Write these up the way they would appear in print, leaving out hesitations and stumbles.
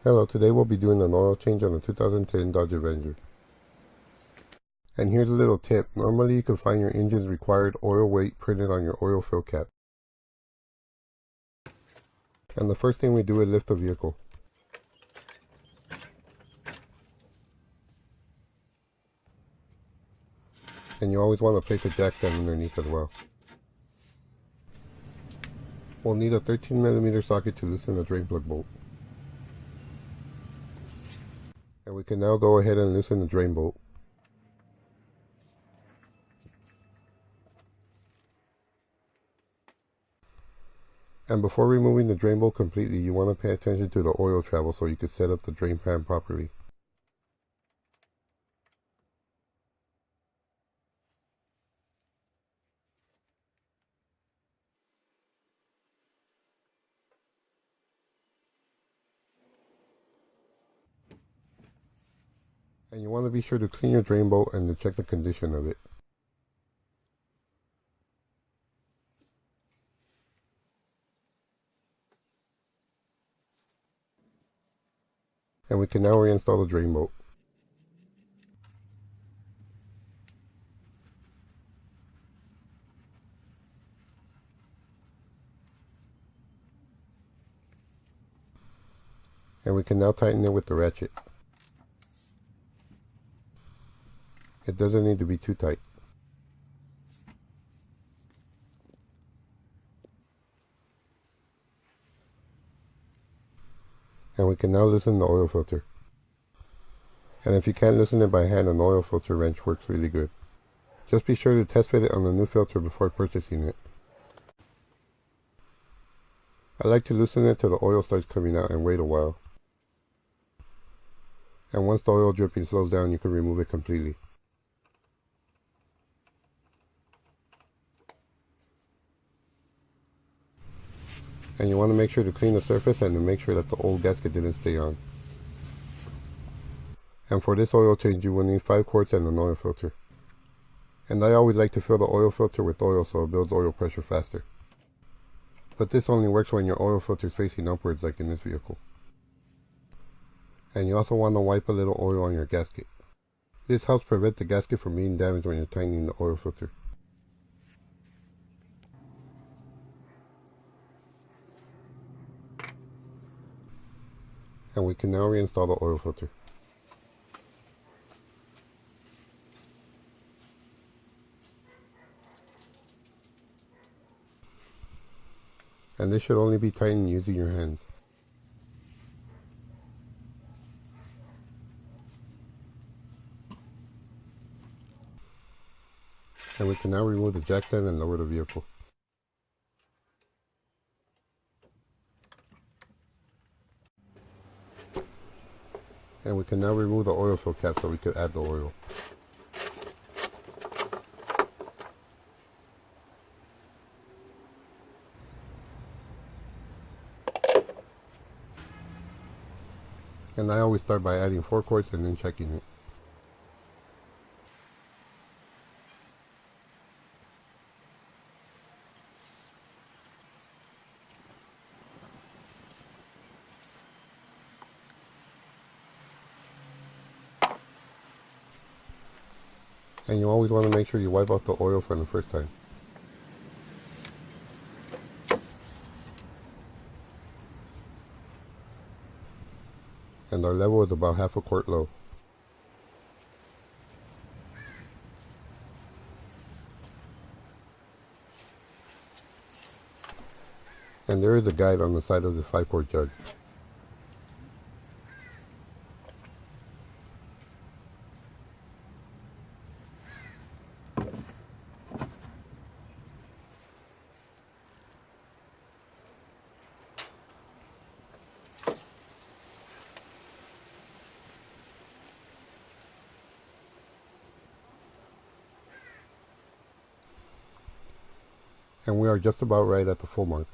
Hello, today we'll be doing an oil change on a 2010 Dodge Avenger. And here's a little tip. Normally you can find your engine's required oil weight printed on your oil fill cap. And the first thing we do is lift the vehicle. And you always want to place a jackstand underneath as well. We'll need a 13mm socket to loosen the drain plug bolt. And we can now go ahead and loosen the drain bolt. And before removing the drain bolt completely, you want to pay attention to the oil travel so you can set up the drain pan properly. And you want to be sure to clean your drain bolt and to check the condition of it. And we can now reinstall the drain bolt. And we can now tighten it with the ratchet. It doesn't need to be too tight. And we can now loosen the oil filter. And if you can't loosen it by hand, an oil filter wrench works really good. Just be sure to test fit it on the new filter before purchasing it. I like to loosen it till the oil starts coming out and wait a while. And once the oil dripping slows down, you can remove it completely. And you want to make sure to clean the surface and to make sure that the old gasket didn't stay on. And for this oil change, you will need 5 quarts and an oil filter. And I always like to fill the oil filter with oil so it builds oil pressure faster. But this only works when your oil filter is facing upwards like in this vehicle. And you also want to wipe a little oil on your gasket. This helps prevent the gasket from being damaged when you're tightening the oil filter. And we can now reinstall the oil filter. And this should only be tightened using your hands. And we can now remove the jackstand and lower the vehicle. And we can now remove the oil fill cap so we could add the oil. And I always start by adding 4 quarts and then checking it. And you always want to make sure you wipe off the oil from the first time. And our level is about half a quart low. And there is a guide on the side of the 5-quart jug. And we are just about right at the full mark.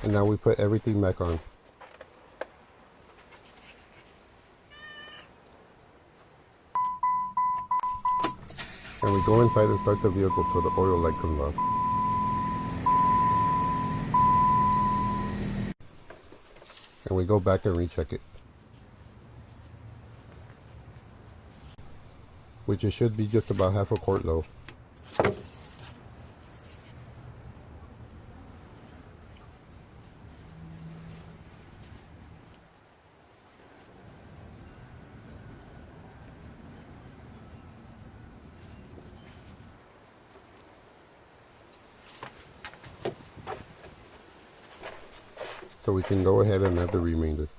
And now we put everything back on. And we go inside and start the vehicle till the oil light comes off. And we go back and recheck it, which it should be just about half a quart low. So we can go ahead and add the remainder.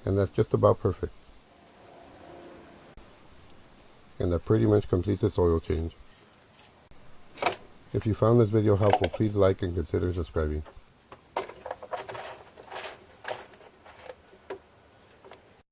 And that's just about perfect. And that pretty much completes this oil change. If you found this video helpful, please like and consider subscribing.